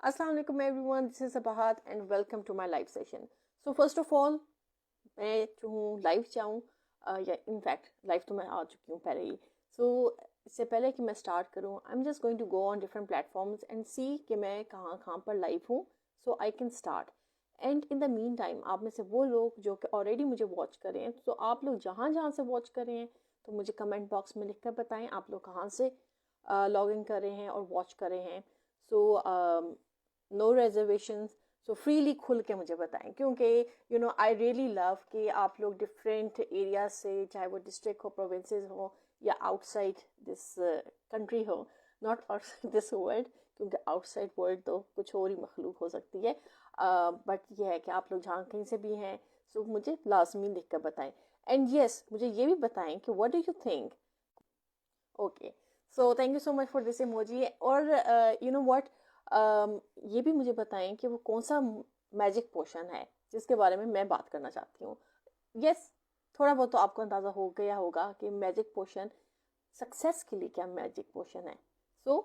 Assalamu alaikum everyone, this is Abahat and welcome to my live session. So first of all, मैं जो हूँ live जाऊँ या in fact live तो मैं आ चुकी हूँ पहले ही. सो इससे पहले कि मैं स्टार्ट करूँ, I am just going to go on different platforms and see कि मैं कहाँ कहाँ पर लाइव हूँ, so I can start. And in the mean time आप में से वो लोग जो कि ऑलरेडी मुझे वॉच कर रहे हैं, तो आप लोग जहाँ जहाँ से वॉच कर रहे हैं तो मुझे कमेंट बॉक्स में लिख कर बताएं आप लोग कहाँ से लॉग इन कर रहे हैं और वॉच कर रहे हैं. सो नो रेजर्वेशंस, सो फ्रीली खुल के मुझे बताएं, क्योंकि आई रियली लव कि आप लोग डिफरेंट एरिया से, चाहे वो डिस्ट्रिक्ट हो, प्रोविंसेस हो या आउटसाइड दिस कंट्री हो, नॉट आउटसाइड दिस वर्ल्ड, क्योंकि आउटसाइड वर्ल्ड तो कुछ और ही मखलूक हो सकती है. बट ये है कि आप लोग जहाँ कहीं से भी हैं, सो मुझे लाजमी लिख कर बताएं. एंड येस, मुझे ये भी बताएं कि what do you think. Okay, so thank you so much for this emoji. और यू नो व्हाट, ये भी मुझे बताएं कि वो कौन सा मैजिक पोशन है जिसके बारे में मैं बात करना चाहती हूँ. यस, थोड़ा बहुत तो आपको अंदाज़ा हो गया होगा कि मैजिक पोशन सक्सेस के लिए क्या मैजिक पोशन है. So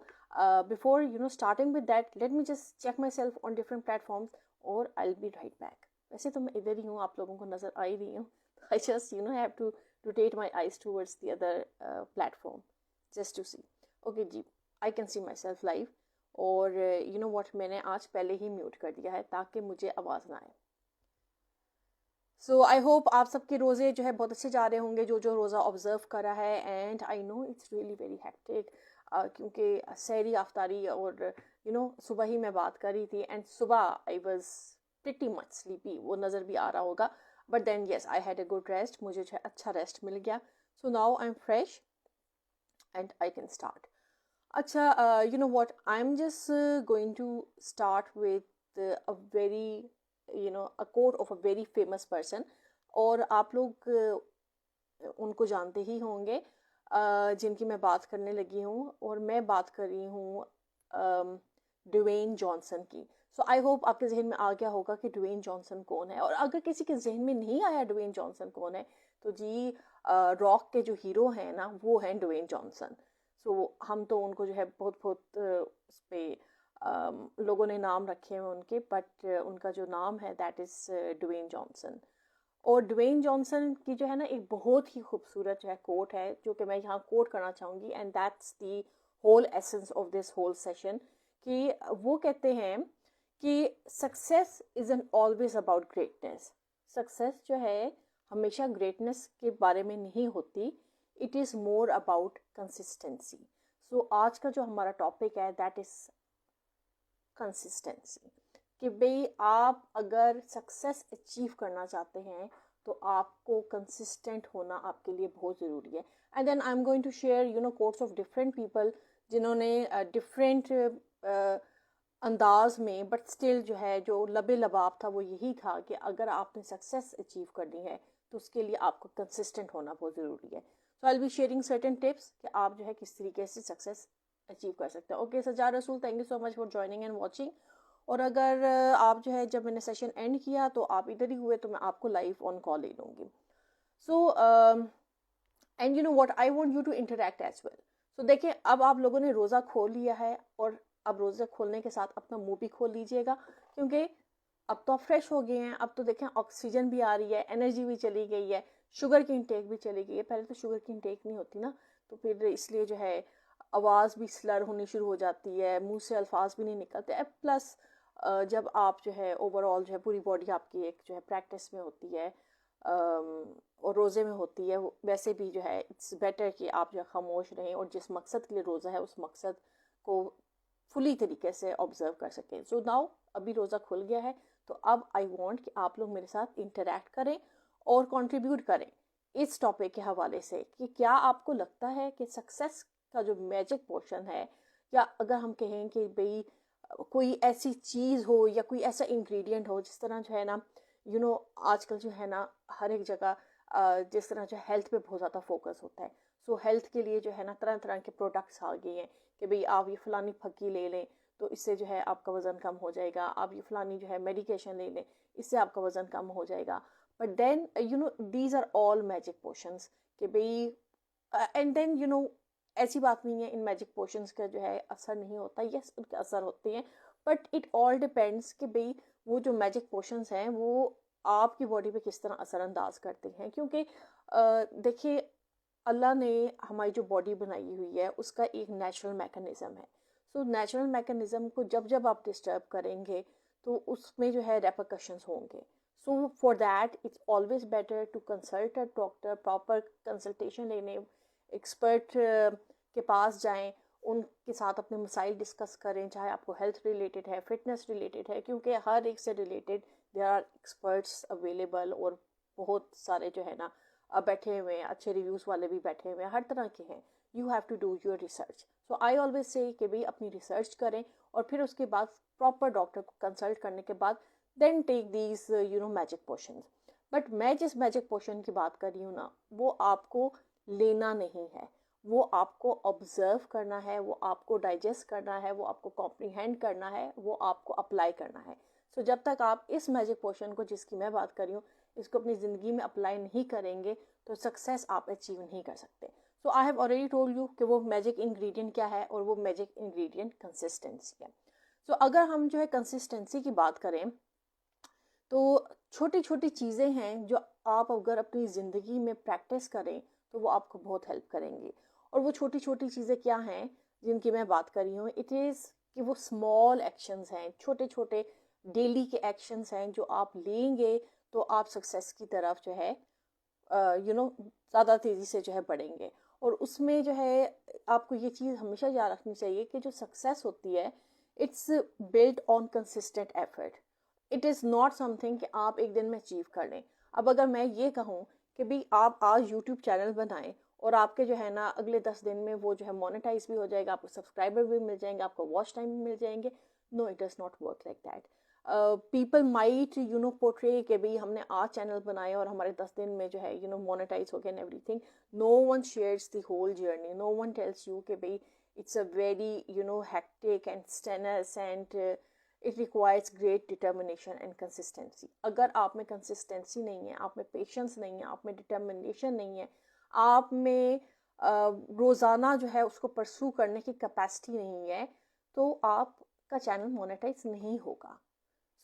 before starting with that, let me just check my self on different platforms और I will be right back. वैसे तो मैं इधर ही हूँ, आप लोगों को नज़र आ ही रही हूँ. I just have to rotate my eyes towards the other platform just to see. Okay जी, I can see myself live. और what, मैंने आज पहले ही म्यूट कर दिया है ताकि मुझे आवाज़ ना आए. सो आई होप आप सबके रोज़े जो है बहुत अच्छे जा रहे होंगे, जो जो रोज़ा ऑब्जर्व करा है. And I know it's really very hectic, क्योंकि सहरी आफ्तारी और सुबह ही मैं बात कर रही थी एंड सुबह I was pretty much sleepy, वो नज़र भी आ रहा होगा. But then yes, I had a good rest, मुझे जो है अच्छा रेस्ट मिल गया. So now I am fresh and I can start. अच्छा, what, I'm just going to start with a very, a quote of a very famous person. और आप लोग उनको जानते ही होंगे जिनकी मैं बात करने लगी हूँ, और मैं बात कर रही हूँ ड्वेन जॉनसन की. सो आई होप आपके जहन में आ गया होगा कि ड्वेन जॉनसन कौन है. और अगर किसी के जहन में नहीं आया ड्वेन जॉनसन कौन है, तो जी, रॉक के जो हीरो हैं ना, वो हैं ड्वेन जॉनसन. सो हम तो उनको जो है बहुत बहुत उस पर लोगों ने नाम रखे हैं उनके, बट उनका जो नाम है दैट इज़ ड्वेन जॉनसन. और ड्वेन जॉनसन की जो है ना एक बहुत ही खूबसूरत जो है कोट है, जो कि मैं यहाँ कोट करना चाहूँगी. And that's the whole essence of this whole session. कि वो कहते हैं कि success is an always about greatness. Success जो है हमेशा ग्रेटनेस के बारे में नहीं होती, it is more about consistency. So आज का जो हमारा टॉपिक है दैट इज़ कंसिस्टेंसी. कि भाई आप अगर सक्सेस अचीव करना चाहते हैं तो आपको कंसिस्टेंट होना आपके लिए बहुत ज़रूरी है. And then I am going to share quotes of different people जिन्होंने डिफरेंट अंदाज में, बट स्टिल जो है जो लबे लबाब था वो यही था कि अगर आपने सक्सेस अचीव करनी है तो उसके लिए आपको कंसिस्टेंट होना बहुत ज़रूरी है. So I will be sharing certain tips कि आप जो है किस तरीके से सक्सेस अचीव कर सकते हैं. ओके सज्जाद रसूल, thank you so much for joining and watching. और अगर आप जो है, जब मैंने सेशन एंड किया तो आप इधर ही हुए, तो मैं आपको लाइव ऑन कॉल ले लूँगी. So and what, I want you to interact as well. So देखिए, अब आप लोगों ने रोज़ा खोल लिया है, और अब रोज़ा खोलने के साथ अपना मुंह भी खोल लीजिएगा, क्योंकि अब तो आप फ्रेश हो गए हैं. अब तो देखें, ऑक्सीजन भी आ रही है, एनर्जी भी चली गई है, शुगर की इंटेक भी चली गई है. पहले तो शुगर की इंटेक नहीं होती ना, तो फिर इसलिए जो है आवाज़ भी स्लर होनी शुरू हो जाती है, मुंह से अल्फाज भी नहीं निकलते. प्लस जब आप जो है ओवरऑल जो है पूरी बॉडी आपकी एक जो है प्रैक्टिस में होती है और रोज़े में होती है, वैसे भी जो है इट्स बेटर कि आप जो है खामोश रहें और जिस मकसद के लिए रोज़ा है उस मकसद को फुली तरीके से ऑब्जर्व कर सकें. सो नाउ, अभी रोज़ा खुल गया है, तो अब आई वांट कि आप लोग मेरे साथ इंटरेक्ट करें और कंट्रीब्यूट करें इस टॉपिक के हवाले से कि क्या आपको लगता है कि सक्सेस का जो मैजिक पोर्शन है, या अगर हम कहें कि भाई कोई ऐसी चीज़ हो या कोई ऐसा इंग्रेडिएंट हो, जिस तरह जो है ना आजकल जो है ना हर एक जगह जिस तरह जो हेल्थ पे बहुत ज़्यादा फोकस होता है. सो हेल्थ के लिए जो है ना तरह तरह के प्रोडक्ट्स आ गए हैं कि भाई आप ये फलानी फक्की ले लें तो इससे जो है आपका वज़न कम हो जाएगा, आप ये फलानी जो है मेडिकेशन ले लें, इससे आपका वज़न कम हो जाएगा. But then these are all magic potions कि भाई, एंड देन ऐसी बात नहीं है इन मैजिक पोशंस का जो है असर नहीं होता, यस उनके असर होते हैं, बट इट ऑल डिपेंड्स कि भाई वो जो मैजिक पोशंस हैं वो आपकी बॉडी पे किस तरह असरअंदाज करते हैं। क्योंकि देखिए अल्लाह ने हमारी जो बॉडी बनाई हुई है उसका एक नेचुरल मैकेनिज़्म है। सो नेचुरल मैकेनिज़्म को जब जब आप डिस्टर्ब करेंगे तो उसमें जो है रेपरकशंस होंगे। So for that it's always better to consult a doctor, proper consultation लेने, एक्सपर्ट के पास जाएं, उनके साथ अपने मसाइल डिस्कस करें, चाहे आपको हेल्थ रिलेटेड है, फिटनेस रिलेटेड है, क्योंकि हर एक से related there are experts available, और बहुत सारे जो है ना बैठे हुए हैं, अच्छे रिव्यूज़ वाले भी बैठे हुए हैं, हर तरह के हैं। You have to do your research. So I always say कि भाई अपनी रिसर्च करें और फिर उसके बाद प्रॉपर डॉक्टर को कंसल्ट करने के बाद then take these magic potions. But मैं जिस मैजिक पोशन की बात कर रही हूँ ना, वो आपको लेना नहीं है, वो आपको ऑब्जर्व करना है, वो आपको डाइजेस्ट करना है, वो आपको कॉम्प्रीहेंड करना है, वो आपको अप्लाई करना है। सो जब तक आप इस मैजिक पोशन को, जिसकी मैं बात कर रही हूँ, इसको अपनी ज़िंदगी में अप्लाई नहीं करेंगे तो सक्सेस आप अचीव नहीं कर सकते। So I have already told you कि वो मैजिक इंग्रेडिएंट क्या है, और वो मैजिक इंग्रेडिएंट कंसिस्टेंसी है। सो अगर हम जो है कंसिस्टेंसी की बात करें तो छोटी छोटी चीज़ें हैं जो आप अगर अपनी ज़िंदगी में प्रैक्टिस करें तो वो आपको बहुत हेल्प करेंगी। और वो छोटी छोटी चीज़ें क्या हैं जिनकी मैं बात कर रही हूँ, इट इज़ कि वो स्मॉल एक्शंस हैं, छोटे छोटे डेली के एक्शंस हैं जो आप लेंगे तो आप सक्सेस की तरफ जो है ज़्यादा तेज़ी से जो है बढ़ेंगे। और उसमें जो है आपको ये चीज़ हमेशा याद रखनी चाहिए कि जो सक्सेस होती है it's built on consistent effort. It is not something कि आप एक दिन में अचीव कर लें। अब अगर मैं ये कहूँ कि भाई आप आज यूट्यूब चैनल बनाएं और आपके जो है ना अगले 10 दिन में वो जो है मोनेटाइज भी हो जाएगा, आपको सब्सक्राइबर भी मिल जाएंगे, आपको वॉच टाइम भी मिल जाएंगे, no it does not work like that. People might portray कि भाई हमने आज चैनल बनाया और हमारे 10 दिन में जो है मोनेटाइज हो गया and everything. No one shares the whole journey, no one tells you कि भाई it's a very hectic and strenuous and it requires great determination and consistency. अगर आप में कंसिस्टेंसी नहीं है, आप में पेशेंस नहीं है, आप में डिटर्मिनेशन नहीं है, आप में रोज़ाना जो है उसको परसू करने की कैपेसिटी नहीं है, तो आपका चैनल मोनेटाइज नहीं होगा।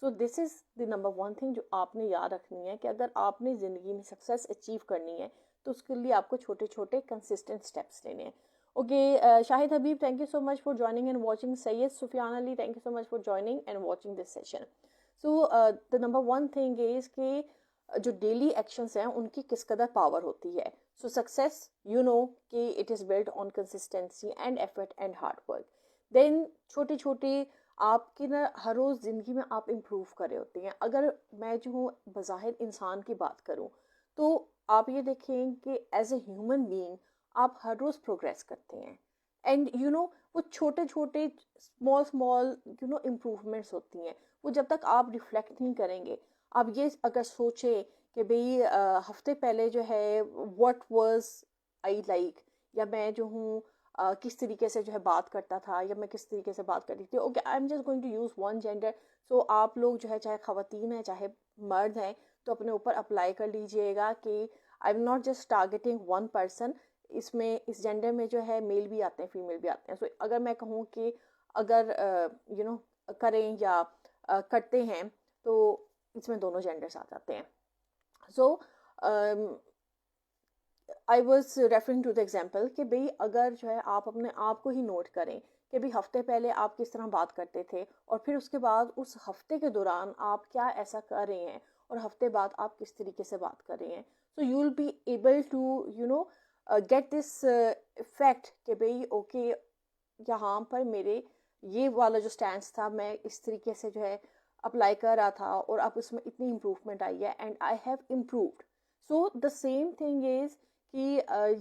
सो this is the number one thing जो आपने याद रखनी है कि अगर आपने ज़िंदगी में सक्सेस अचीव करनी है तो उसके लिए आपको छोटे छोटे कंसिस्टेंट स्टेप्स लेने हैं। Okay, Shahid Habib, thank you so much for joining and watching. Sayyid Sufyan Ali, thank you so much for joining and watching this session. So, the number one thing is कि जो daily actions हैं उनकी किस कदर power होती है। So success कि it is build on consistency and effort and hard work. Then छोटी छोटी आपकी ना हर रोज़ ज़िंदगी में आप इम्प्रूव कर रहे होते हैं। अगर मैं जो हूँ बज़ाहिर इंसान की बात करूँ तो आप ये देखें कि एज ए ह्यूमन बीइंग आप हर रोज़ प्रोग्रेस करते हैं। एंड वो छोटे छोटे स्मॉल इम्प्रूवमेंट्स होती हैं, वो जब तक आप रिफ्लेक्ट नहीं करेंगे। आप ये अगर सोचें कि भाई हफ्ते पहले जो है व्हाट वाज आई लाइक, या मैं जो हूँ किस तरीके से जो है बात करता था, या मैं किस तरीके से बात करती थी। Okay, I am just going to use one gender. So आप लोग जो है चाहे ख़वातीन हैं चाहे मर्द हैं तो अपने ऊपर अप्लाई कर लीजिएगा कि आई am not just targeting one person. इसमें इस जेंडर में जो है मेल भी आते हैं, फीमेल भी आते हैं। सो अगर मैं कहूँ कि अगर करें या करते हैं तो इसमें दोनों जेंडर्स आ जाते हैं। So I was referring to the example कि भाई अगर जो है आप अपने आप को ही नोट करें कि भाई हफ्ते पहले आप किस तरह बात करते थे, और फिर उसके बाद उस हफ्ते के दौरान आप क्या ऐसा कर रहे हैं, और हफ्ते बाद आप किस तरीके से बात कर रहे हैं। So you will be able to get this effect कि भाई ओके यहाँ पर मेरे ये वाला जो स्टैंड था मैं इस तरीके से जो है अप्लाई कर रहा था और अब उसमें इतनी इम्प्रूवमेंट आई है and I have improved. So the same thing is कि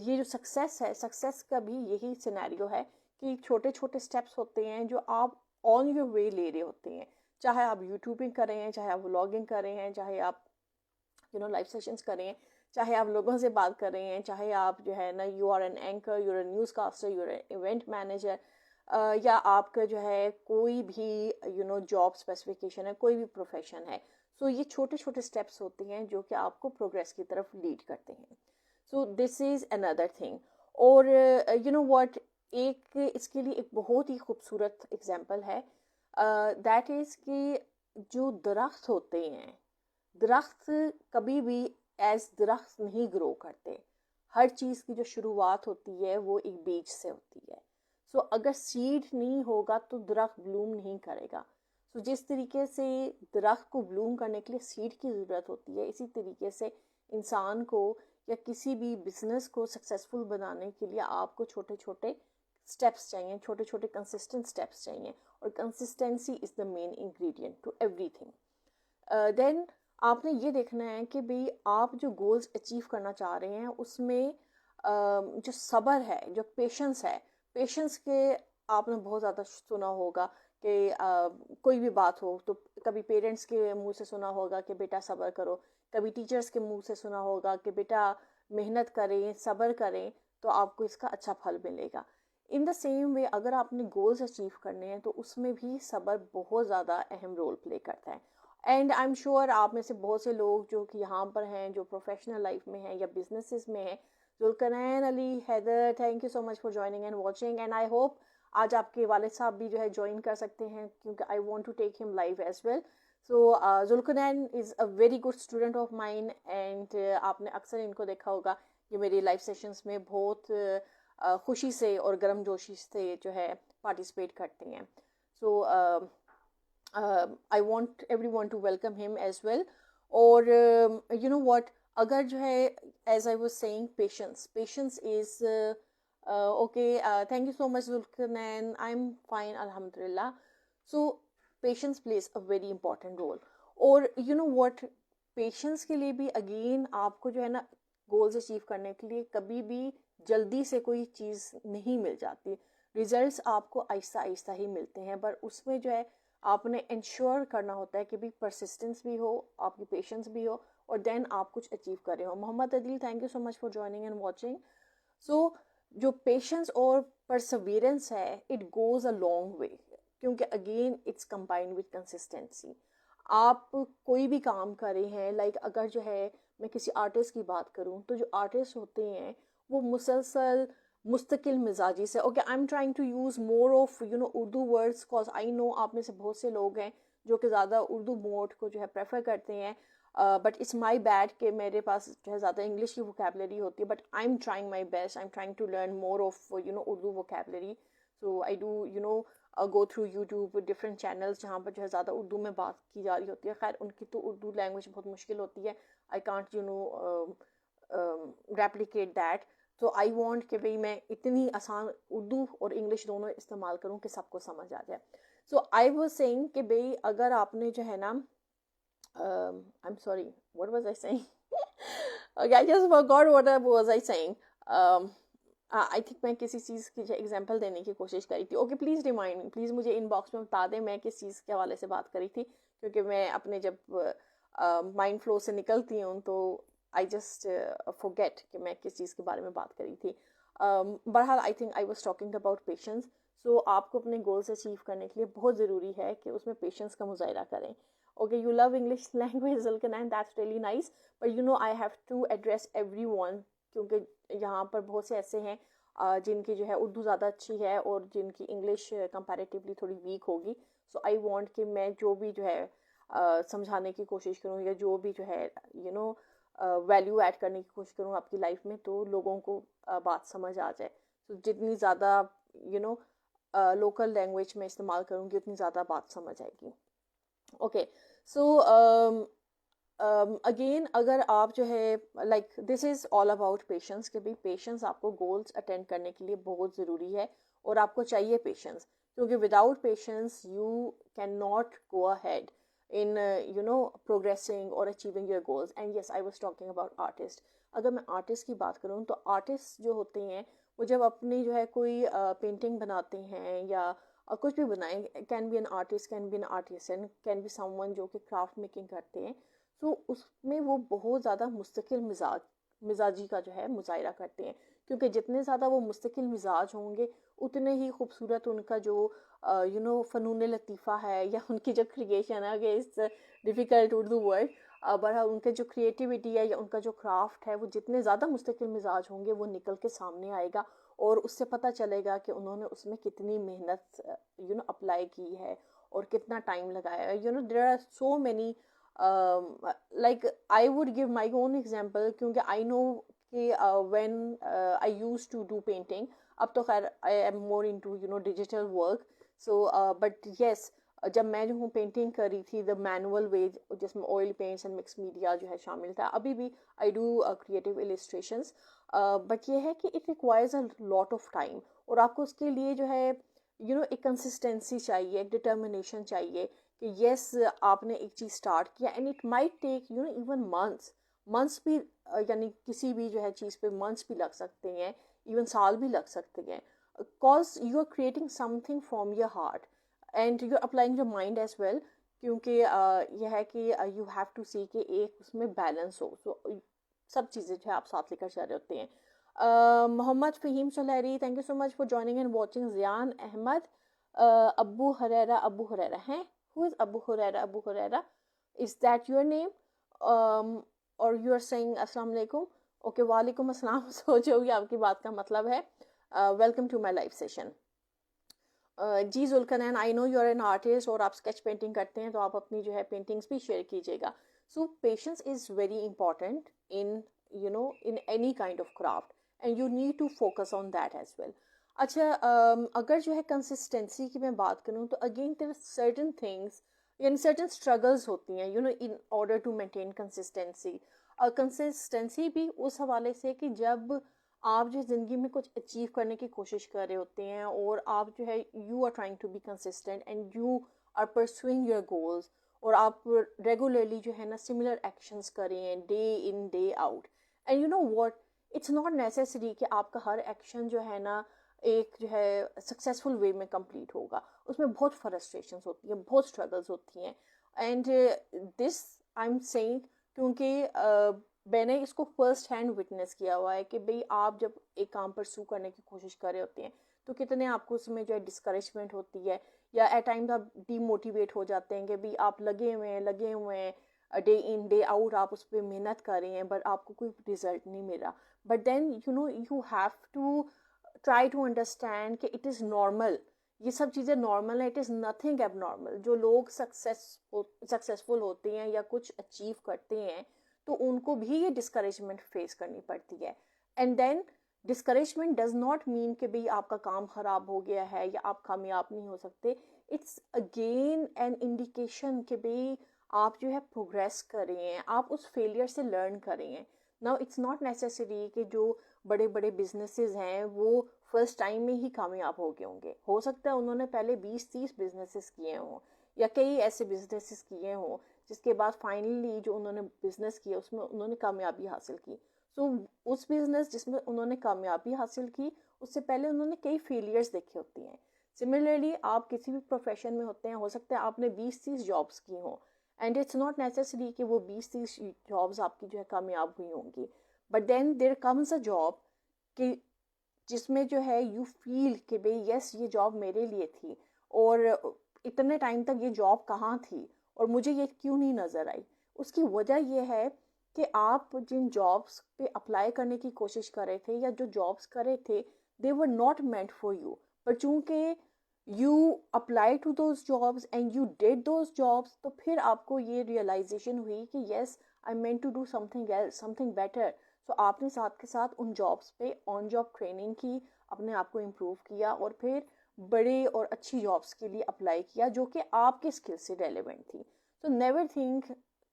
ये जो सक्सेस है, सक्सेस का भी यही सिनेरियो है कि छोटे छोटे स्टेप्स होते हैं जो आप ऑन योर वे ले रहे होते हैं। चाहे आप यूट्यूबिंग कर रहे हैं, चाहे आप व्लॉगिंग कर रहे हैं, चाहे आप लाइव सेशंस कर रहे हैं, चाहे आप लोगों से बात कर रहे हैं, चाहे आप जो है ना you are an anchor, you are a newscaster, you are an event manager, या आपका जो है कोई भी जॉब स्पेसिफिकेशन है, कोई भी प्रोफेशन है। सो ये छोटे छोटे स्टेप्स होते हैं जो कि आपको प्रोग्रेस की तरफ लीड करते हैं। सो दिस इज़ अनदर थिंग। और यू नो व्हाट, एक इसके लिए एक बहुत ही खूबसूरत एग्जांपल है, दैट इज़ कि जो दरख्त होते हैं, दरख्त कभी भी एज दरख्त नहीं ग्रो करते। हर चीज़ की जो शुरुआत होती है वो एक बीज से होती है। सो अगर सीड नहीं होगा तो दरख्त ब्लूम नहीं करेगा। सो जिस तरीके से दरख्त को ब्लूम करने के लिए सीड की ज़रूरत होती है, इसी तरीके से इंसान को या किसी भी बिजनेस को सक्सेसफुल बनाने के लिए आपको छोटे छोटे स्टेप्स चाहिए, छोटे छोटे कंसिस्टेंट स्टेप्स चाहिए, और consistency is the main ingredient to everything. Then आपने ये देखना है कि भाई आप जो गोल्स अचीव करना चाह रहे हैं उसमें जो सब्र है, जो पेशेंस है, पेशेंस के आपने बहुत ज़्यादा सुना होगा कि कोई भी बात हो तो कभी पेरेंट्स के मुंह से सुना होगा कि बेटा सब्र करो, कभी टीचर्स के मुंह से सुना होगा कि बेटा मेहनत करें, सब्र करें तो आपको इसका अच्छा फल मिलेगा। इन द सेम वे अगर आपने गोल्स अचीव करने हैं तो उसमें भी सब्र बहुत ज़्यादा अहम रोल प्ले करता है। एंड आई एम श्योर आप में से बहुत से लोग जो कि यहाँ पर हैं, जो प्रोफेशनल लाइफ में हैं या बिजनेसेस में हैं, Zulqarnain Ali Haider, thank you so much for joining and watching, and I hope आज आपके वालिद साहब भी जो है ज्वाइन कर सकते हैं क्योंकि I want to take him live as well. So Zulqarnain is a very good student of mine, and आपने अक्सर इनको देखा होगा कि मेरे लाइव सेशंस में बहुत खुशी से और गर्मजोशी से जो है पार्टिसिपेट करते हैं। So I want everyone to welcome him as well. और यू नो वॉट, अगर जो है as I was saying patience, patience is okay, thank you so much Zulkarnain, I am fine अल्हम्दुलिल्लाह। So patience plays a very important role. और you know what, patience के लिए भी again आपको जो है ना गोल्स अचीव करने के लिए कभी भी जल्दी से कोई चीज़ नहीं मिल जाती। रिजल्ट्स आपको आहिस्ता आहिस्ता ही मिलते हैं, पर उसमें जो है आपने इंश्योर करना होता है कि भी परसिस्टेंस भी हो, आपकी पेशेंस भी हो, और देन आप कुछ अचीव कर रहे हो। Mohammad Adeel, thank you so much for joining and watching. So जो पेशेंस और परसवीरेंस है, it goes a long way, क्योंकि again it's combined with consistency. आप कोई भी काम कर रहे हैं, लाइक अगर जो है मैं किसी आर्टिस्ट की बात करूं तो जो आर्टिस्ट होते हैं वो मुसलसल मुस्तकिल मिजाजी से, okay I am trying to use more of you know Urdu words, cause I know आप में से बहुत से लोग हैं जो कि ज़्यादा उर्दू मोड को जो है प्रेफर करते हैं, बट इट्स माई बैड कि मेरे पास जो है ज़्यादा इंग्लिश की वोकेबलरी होती है, but I am trying my best, I am trying to learn more of you know Urdu vocabulary. So I do you know go through YouTube different channels जहाँ पर जो है ज़्यादा उर्दू में बात की जा रही होती है। खैर उनकी तो उर्दू लैंग्वेज बहुत मुश्किल होती है, I can't you know replicate that. तो आई वॉन्ट कि भाई मैं इतनी आसान उर्दू और इंग्लिश दोनों इस्तेमाल करूँ कि सबको समझ आ जाए। सो आई वॉज सेइंग कि भाई अगर आपने जो है ना I'm sorry, what was I saying? Okay, I just forgot what was I saying. I think मैं किसी चीज़ की एग्जांपल देने की कोशिश करी थी। Okay, please remind me, please मुझे इनबॉक्स में बता दें मैं किस चीज़ के हवाले से बात करी थी, क्योंकि मैं अपने जब माइंड फ्लो से निकलती हूँ तो आई जस्ट फॉरगेट कि मैं किस चीज़ के बारे में बात करी थी। बहरहाल I think I was talking about patience. So आपको अपने गोल्स अचीव करने के लिए बहुत ज़रूरी है कि उसमें पेशेंस का मुजाहरा करें। Okay, you love English language, Zulkarnain, that's really nice. But you know, I have to address everyone क्योंकि यहाँ पर बहुत से ऐसे हैं जिनकी जो है उर्दू ज़्यादा अच्छी है और जिनकी इंग्लिश कंपैरेटिवली थोड़ी वीक होगी। सो आई वांट कि मैं जो भी जो है समझाने की कोशिश करूँ या जो भी जो है यू नो वैल्यू ऐड करने की कोशिश करूँ आपकी लाइफ में, तो लोगों को बात समझ आ जाए। तो जितनी ज़्यादा यू नो लोकल लैंग्वेज में इस्तेमाल करूँगी उतनी ज़्यादा बात समझ आएगी। ओके, सो अगेन अगर आप जो है like this is all about patience, कि भाई पेशेंस आपको गोल्स अटेंड करने के लिए बहुत ज़रूरी है और आपको चाहिए पेशेंस, क्योंकि without patience you can not go ahead in you know progressing और achieving your goals. And yes, I was talking about artist. अगर मैं आर्टिस्ट की बात करूँ तो आर्टिस्ट जो होते हैं वो जब अपनी जो है कोई पेंटिंग बनाते हैं या और कुछ भी बनाएं, can be an artist, can be an artisan, can be someone जो कि क्राफ्ट मेकिंग करते हैं, तो उसमें वो बहुत ज़्यादा मुस्तकिल मिजाजी का जो है मुजाहरा करते हैं, क्योंकि जितने ज़्यादा वो मुस्तकिल मिजाज होंगे उतने ही खूबसूरत उनका जो फ़नून लतीफ़ा है या उनकी जो क्रिएशन है, कि it's difficult Urdu word, but उनके जो क्रिएटिविटी है या उनका जो क्राफ्ट है, वो जितने ज़्यादा मुस्तकिल मिजाज होंगे वो निकल के सामने आएगा और उससे पता चलेगा कि उन्होंने उसमें कितनी मेहनत अप्लाई की है और कितना टाइम लगाया है. There are so many, like I would give my own example, क्योंकि आई नो कि when I use to do painting, अब तो खैर I am more into digital work. So but yes, जब मैं जो हूँ पेंटिंग कर रही थी द मैनुअल वे, जिसमें oil paints and mix media जो है शामिल था, अभी भी I do creative illustrations, but ये है कि it requires a lot of time, और आपको उसके लिए जो है एक कंसिस्टेंसी चाहिए, एक डिटर्मिनेशन चाहिए कि येस आपने एक चीज़ स्टार्ट किया and it might take even months भी, यानी किसी भी जो है चीज़ पे मंथ्स भी लग सकते हैं, इवन साल भी लग सकते हैं, cause you are creating something from your heart and you are applying your mind as well, क्योंकि यह है कि you have to see कि एक उसमें बैलेंस हो, so सब चीज़ें जो है आप साथ लेकर जा रहे होते हैं. Mohammad Faheem Sulehri, thank you so much for joining and watching. Zayan Ahmed, Abu Huraira हैं, who is Abu Huraira, is that your name, और यू आर सेइंग अस्सलाम वालेकुम. ओके, वालेकुम अस्सलाम. सो जो भी आपकी बात का मतलब है, welcome to my live session. जी Zulkarnain, I know you are an artist और आप स्केच पेंटिंग करते हैं, तो आप अपनी जो है पेंटिंग्स भी शेयर कीजिएगा. So patience is very important in in any kind of craft and you need to focus on that as well. अच्छा, अगर जो है कंसिस्टेंसी की मैं बात करूँ तो again there are certain things, यानी सर्टेन स्ट्रगल्स होती हैं in order to maintain consistency. और कंसिस्टेंसी भी उस हवाले से कि जब आप जो ज़िंदगी में कुछ अचीव करने की कोशिश कर रहे होते हैं और आप जो है you are trying to be consistent and you are pursuing your goals, और आप रेगुलरली जो है ना सिमिलर एक्शंस करें day in day out, and you know what, it's not necessary कि आपका हर एक्शन जो है ना एक जो है सक्सेसफुल वे में कंप्लीट होगा. उसमें बहुत फ्रस्ट्रेशंस होती हैं, बहुत स्ट्रगल्स होती हैं, and this I am saying क्योंकि मैंने इसको फर्स्ट हैंड विटनेस किया हुआ है कि भाई आप जब एक काम परस्यू करने की कोशिश कर रहे होते हैं तो कितने आपको उसमें जो है डिस्करेजमेंट होती है, या एट टाइम्स आप डीमोटिवेट हो जाते हैं कि भाई आप लगे हुए हैं डे इन डे आउट, आप उस पर मेहनत कर रहे हैं बट आपको कोई रिजल्ट नहीं मिल रहा. But then you have to try to understand कि इट इज़ नॉर्मल, ये सब चीज़ें नॉर्मल है, इट इज़ नथिंग एबनॉर्मल. जो लोग सक्सेसफुल होते हैं या कुछ अचीव करते हैं तो उनको भी ये डिस्करेजमेंट फेस करनी पड़ती है. And then discouragement does not mean कि भाई आपका काम ख़राब हो गया है या आप कामयाब नहीं हो सकते. इट्स अगेन एन इंडिकेशन कि भाई आप जो है प्रोग्रेस कर रहे हैं, आप उस फेलियर से लर्न कर रहे हैं. नाउ इट्स नॉट नेसेसरी कि जो बड़े बड़े बिजनेसेस हैं वो फर्स्ट टाइम में ही कामयाब हो गए होंगे. हो सकता है उन्होंने पहले 20-30 बिजनेसेस किए हों या कई ऐसे बिजनेसेस किए हों जिसके बाद फाइनली जो उन्होंने बिजनेस किया उसमें उन्होंने कामयाबी हासिल की. सो उस बिजनेस जिसमें उन्होंने कामयाबी हासिल की उससे पहले उन्होंने कई फेलियर्स देखे होते हैं. सिमिलरली आप किसी भी प्रोफेशन में होते हैं, हो सकता है आपने 20-30 जॉब्स की हों एंड इट्स नॉट नेसेसरी कि वो 20-30 जॉब्स आपकी जो है कामयाब हुई होंगी. But then there comes a job कि जिसमें जो है यू फील कि भाई यस ये जॉब मेरे लिए थी और इतने टाइम तक ये जॉब कहाँ थी और मुझे ये क्यों नहीं नज़र आई. उसकी वजह ये है कि आप जिन जॉब्स पे अप्लाई करने की कोशिश कर रहे थे या जो जॉब्स कर रहे थे they were not meant for you, पर चूंकि you apply to those jobs and you did those jobs, तो फिर आपको ये रियलाइजेशन हुई कि yes I meant to do something else, something better. So आपने साथ के साथ उन जॉब्स पे ऑन जॉब ट्रेनिंग की, अपने आप को इम्प्रूव किया और फिर बड़े और अच्छी जॉब्स के लिए अप्लाई किया जो कि आपके स्किल से रेलिवेंट थी. तो नेवर थिंक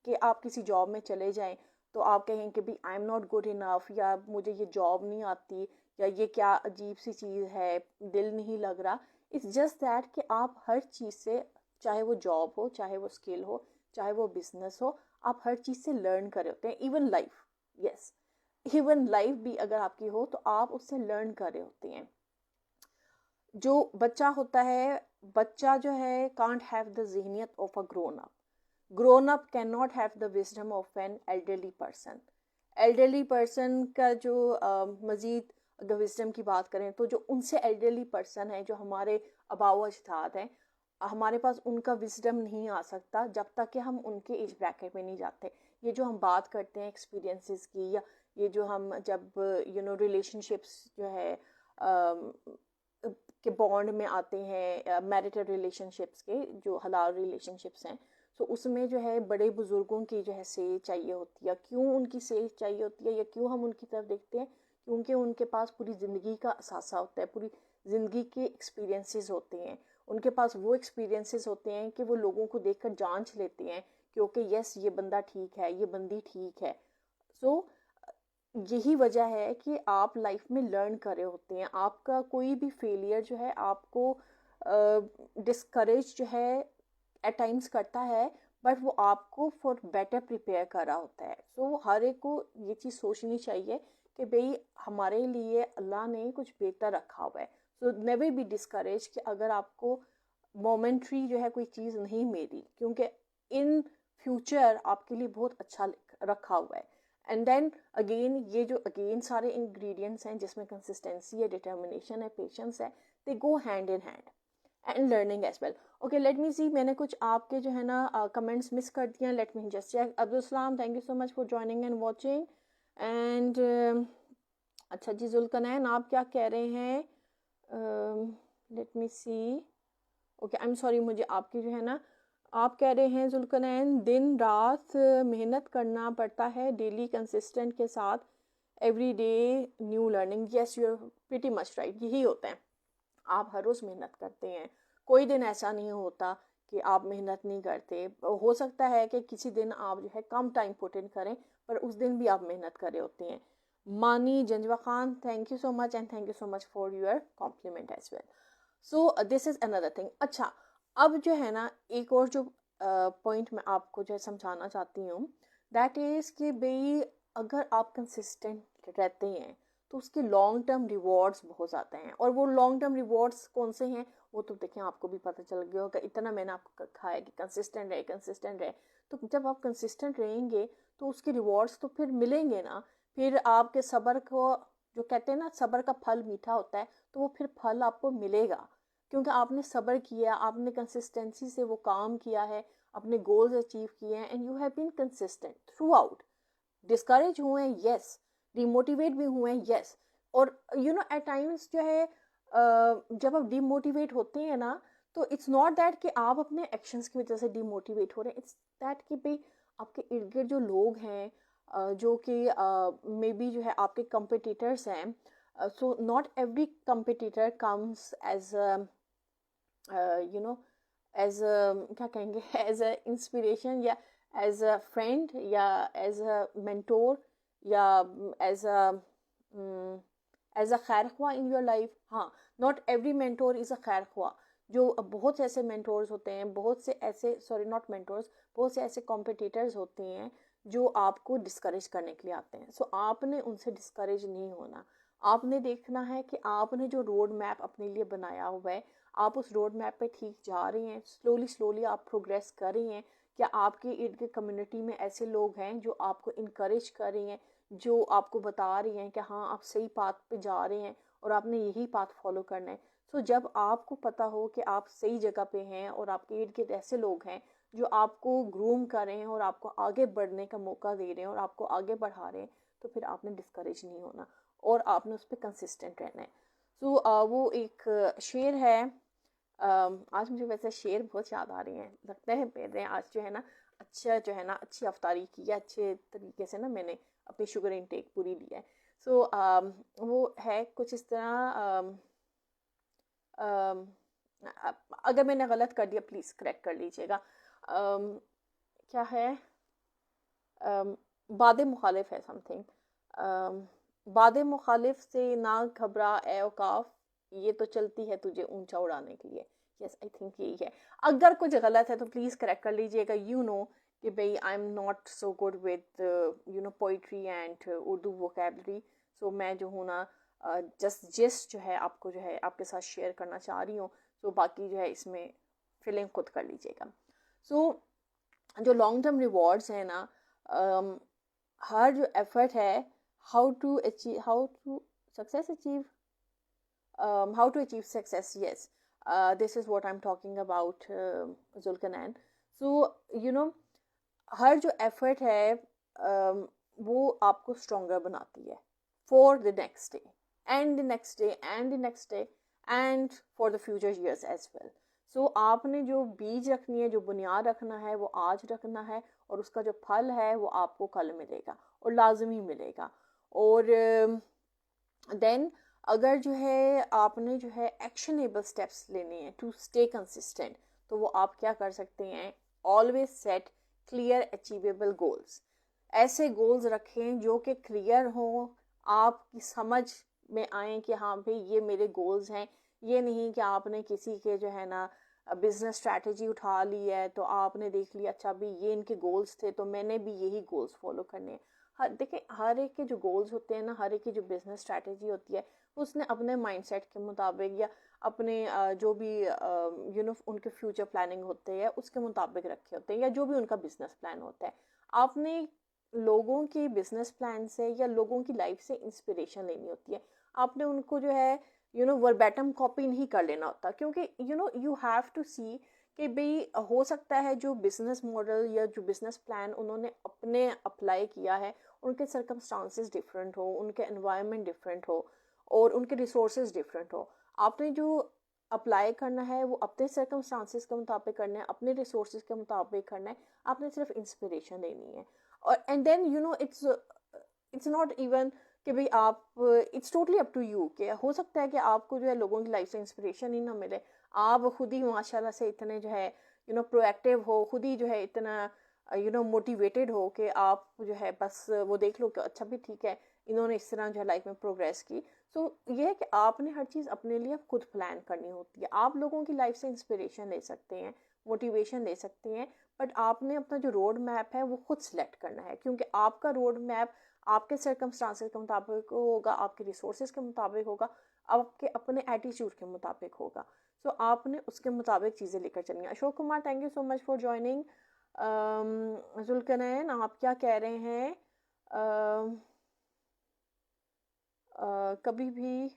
कि आप किसी जॉब में चले जाएं तो आप कहें कि भाई I am not good enough, या मुझे ये जॉब नहीं आती, या ये क्या अजीब सी चीज़ है, दिल नहीं लग रहा. इट्स जस्ट दैट कि आप हर चीज़ से, चाहे वो जॉब हो, चाहे वो स्किल हो, चाहे वो बिजनेस हो, आप हर चीज़ से लर्न कर रहे होते हैं. Even life, yes, even life भी अगर आपकी हो तो आप उससे लर्न कर रहे होते हैं. जो बच्चा होता है, बच्चा जो है कांट हैव द ज़हनियत of a grown up can not have the wisdom of an elderly person. Elderly person का जो मज़ीद अगर विजडम की बात करें तो जो उनसे एल्डरली पर्सन है, जो हमारे अबाव अजदाद हैं, हमारे पास उनका विजडम नहीं आ सकता जब तक कि हम उनके एज ब्रैकेट में नहीं जाते। ये जो हम बात करते हैं एक्सपीरियंसेस की, या ये जो हम जब रिलेशनशिप्स जो है के बॉन्ड में आते हैं, मैरिटल रिलेशनशिप्स के जो हलाल रिलेशनशिप्स हैं, तो उसमें जो है बड़े बुजुर्गों की जो है सेज चाहिए होती है। क्यों उनकी सेज चाहिए होती है या क्यों हम उनकी तरफ देखते हैं? क्योंकि उनके पास पूरी ज़िंदगी का असासा होता है, पूरी ज़िंदगी के एक्सपीरियंसेस होते हैं। उनके पास वो एक्सपीरियंसेस होते हैं कि वो लोगों को देखकर जांच लेते हैं कि ओके यस ये बंदा ठीक है, ये बंदी ठीक है। सो यही वजह है कि आप लाइफ में लर्न कर रहे होते हैं। आपका कोई भी फेलियर जो है आपको डिस्करेज जो है एट टाइम्स करता है, बट वो आपको फॉर बेटर प्रिपेयर कर रहा होता है। सो हर एक को ये चीज़ सोचनी चाहिए कि भाई हमारे लिए अल्लाह ने कुछ बेहतर रखा हुआ है। सो नेवर बी डिस्करेज कि अगर आपको मोमेंट्री जो है कोई चीज़ नहीं मिली, क्योंकि इन फ्यूचर आपके लिए बहुत अच्छा रखा हुआ है। एंड देन अगेन ये जो अगेन सारे इंग्रेडिएंट्स हैं जिसमें कंसिस्टेंसी है, डिटर्मिनेशन है, पेशेंस है, they go hand in hand, and learning as well. Okay let me see, मैंने कुछ आपके जो है ना कमेंट्स मिस कर दिए हैं। Let me just check. Abdul Salam, thank you so much for joining and watching. And अच्छा जी, जुल्कनैन आप क्या कह रहे हैं? Let me see. Okay I am sorry, मुझे आपकी जो है ना, आप कह रहे हैं जुल्कनैन दिन रात मेहनत करना पड़ता है डेली कंसिस्टेंट के साथ, every day new learning. Yes you are pretty much right, यही होता है। आप हर रोज़ मेहनत करते हैं, कोई दिन ऐसा नहीं होता कि आप मेहनत नहीं करते। हो सकता है कि किसी दिन आप जो है कम टाइम पुट इन करें, पर उस दिन भी आप मेहनत कर रहे होते हैं। Mani Janjua Khan, thank you so much and thank you so much for your compliment as well. So this is another thing. अच्छा, अब जो है ना एक और जो पॉइंट मैं आपको जो है समझाना चाहती हूँ, दैट इज़ कि भाई अगर आप कंसिस्टेंट रहते हैं तो उसके लॉन्ग टर्म रिवॉर्ड्स बहुत ज़्यादा हैं। और वो लॉन्ग टर्म रिवॉर्ड्स कौन से हैं वो तो देखें, आपको भी पता चल गया होगा। इतना मैंने आपको कहा है कि कंसिस्टेंट रहे, कंसिस्टेंट रहे। तो जब आप कंसिस्टेंट रहेंगे तो उसके रिवॉर्ड्स तो फिर मिलेंगे ना। फिर आपके सब्र को, जो कहते हैं ना सब्र का फल मीठा होता है, तो वो फिर फल आपको मिलेगा, क्योंकि आपने सब्र किया, आपने कंसिस्टेंसी से वो काम किया है, अपने गोल्स अचीव किए हैं, and you have been consistent throughout. Discourage हुए हैं यस, डिमोटिवेट भी हुए हैं यस। और एट टाइम्स जो है जब आप डिमोटिवेट होते हैं ना, तो इट्स नॉट दैट कि आप अपने एक्शंस की वजह से डिमोटिवेट हो रहे हैं, इट्स दैट कि भाई आपके इर्द गिर्द जो लोग हैं जो कि मे बी जो है आपके कंपिटिटर्स हैं। So not every competitor comes as as क्या कहेंगे एज अ इंस्पिरेशन, या एज अ फ्रेंड, या एज अ मेंटोर, या एज अ खैर ख्वाह इन योर लाइफ। हाँ, not every mentor is a खैर ख्वाह। जो बहुत से ऐसे मेंटोर्स होते हैं, बहुत से ऐसे नॉट मेंटोर्स, बहुत से ऐसे कॉम्पिटिटर्स होते हैं जो आपको डिस्करेज करने के लिए आते हैं। सो आपने उनसे डिस्करेज नहीं होना। आपने देखना है कि आपने जो रोड मैप अपने लिए बनाया हुआ है, आप उस रोड मैप पे ठीक जा रहे हैं, स्लोली स्लोली आप प्रोग्रेस कर रही हैं। क्या आपके इर्द गिर्द कम्युनिटी में ऐसे लोग हैं जो आपको इनकरेज कर रही हैं, जो आपको बता रही हैं कि हाँ आप सही पाथ पे जा रहे हैं और आपने यही पाथ फॉलो करना है? सो जब आपको पता हो कि आप सही जगह पे हैं और आपके इर्द गिर्द ऐसे लोग हैं जो आपको ग्रूम कर रहे हैं और आपको आगे बढ़ने का मौका दे रहे हैं और आपको आगे बढ़ा रहे हैं, तो फिर आपने डिस्करेज नहीं होना और आपने उस पर कंसिस्टेंट रहना है। सो वो एक शेर है। आज मुझे वैसे शेर बहुत याद आ रहे हैं, लगता है मैंने आज जो है ना अच्छा जो है ना अच्छी अफ्तारी की है, अच्छे तरीके से ना मैंने अपनी शुगर इनटेक पूरी ली है। सो वो है कुछ इस तरह, अगर मैंने गलत कर दिया प्लीज़ करेक्ट कर लीजिएगा। क्या है, बाद मुखालिफ है समथिंग, बाद मुखालिफ से ना घबरा ए औकाफ, ये तो चलती है तुझे ऊंचा उड़ाने के लिए। यस आई थिंक यही है। अगर कुछ गलत है तो प्लीज़ करेक्ट कर लीजिएगा। कि भाई I am not so good with poetry and Urdu vocabulary. So मैं जो हूँ ना जस्ट जो है आपको जो है आपके साथ शेयर करना चाह रही हूँ। सो बाकी जो है इसमें फिलिंग खुद कर लीजिएगा। सो जो लॉन्ग टर्म रिवॉर्ड्स हैं ना, हर जो एफर्ट है, how to success achieve, how to achieve success, yes, this is what I'm talking about, Zulkarnain. So हर जो एफर्ट है वो आपको स्ट्रोंगर बनाती है for the next day and the next day and the next day and for the future years as well. So आपने जो बीज रखनी है, जो बुनियाद रखना है, वो आज रखना है, और उसका जो फल है वो आपको कल मिलेगा और लाजमी मिलेगा. और देन अगर जो है आपने जो है एक्शनेबल स्टेप्स लेने हैं टू स्टे कंसिस्टेंट, तो वो आप क्या कर सकते हैं, always set clear achievable goals. ऐसे गोल्स रखें जो कि क्लियर हों, आपकी समझ में आए कि हाँ भाई ये मेरे गोल्स हैं. ये नहीं कि आपने किसी के जो है ना बिजनेस स्ट्रैटेजी उठा ली है तो आपने देख लिया अच्छा भी ये इनके गोल्स थे तो मैंने भी यही गोल्स फॉलो करने हैं. देखिए हर एक के जो गोल्स होते हैं ना, हर एक की जो बिजनेस स्ट्रैटेजी होती है, उसने अपने माइंडसेट के मुताबिक या अपने जो भी उनके फ्यूचर प्लानिंग होते हैं उसके मुताबिक रखे होते हैं, या जो भी उनका बिजनेस प्लान होता है. आपने लोगों की बिजनेस प्लान से या लोगों की लाइफ से इंस्पिरेशन लेनी होती है. आपने उनको जो है वर्बैटम कॉपी नहीं कर लेना होता, क्योंकि यू हैव टू सी कि भाई हो सकता है जो बिजनेस मॉडल या जो बिजनेस प्लान उन्होंने अपने अप्लाई किया है, उनके सर्कमस्टांसेस डिफरेंट हो, उनके एनवायरनमेंट डिफरेंट हो और उनके रिसोर्सेज डिफरेंट हो. आपने जो अप्लाई करना है वो अपने सर्कमस्टांसेस के मुताबिक करना है, अपने रिसोर्सेज के मुताबिक करना है. आपने सिर्फ इंस्पिरेशन लेनी है. और and then it's not even कि भाई आप, it's totally up to you कि हो सकता है कि आपको जो है लोगों की लाइफ से इंस्पिरेशन ही ना मिले, आप खुद ही माशाल्लाह से इतने जो है प्रोएक्टिव हो, खुद ही जो है इतना मोटिवेटेड हो कि आप जो है बस वो देख लो कि अच्छा भी ठीक है इन्होंने इस तरह जो है लाइफ में प्रोग्रेस की. सो ये है कि आपने हर चीज़ अपने लिए खुद प्लान करनी होती है. आप लोगों की लाइफ से इंस्पिरेशन ले सकते हैं, मोटिवेशन ले सकते हैं, बट आपने अपना जो रोड मैप है वो खुद सिलेक्ट करना है, क्योंकि आपका रोड मैप आपके सर्कमस्टांसेस के मुताबिक होगा, आपके रिसोर्सेज के मुताबिक होगा, आपके अपने एटीट्यूड के मुताबिक होगा. सो आपने उसके मुताबिक चीज़ें लेकर चलनी है. Ashok Kumar, thank you so much for joining. Zulkarnain, आप क्या कह रहे हैं? कभी भी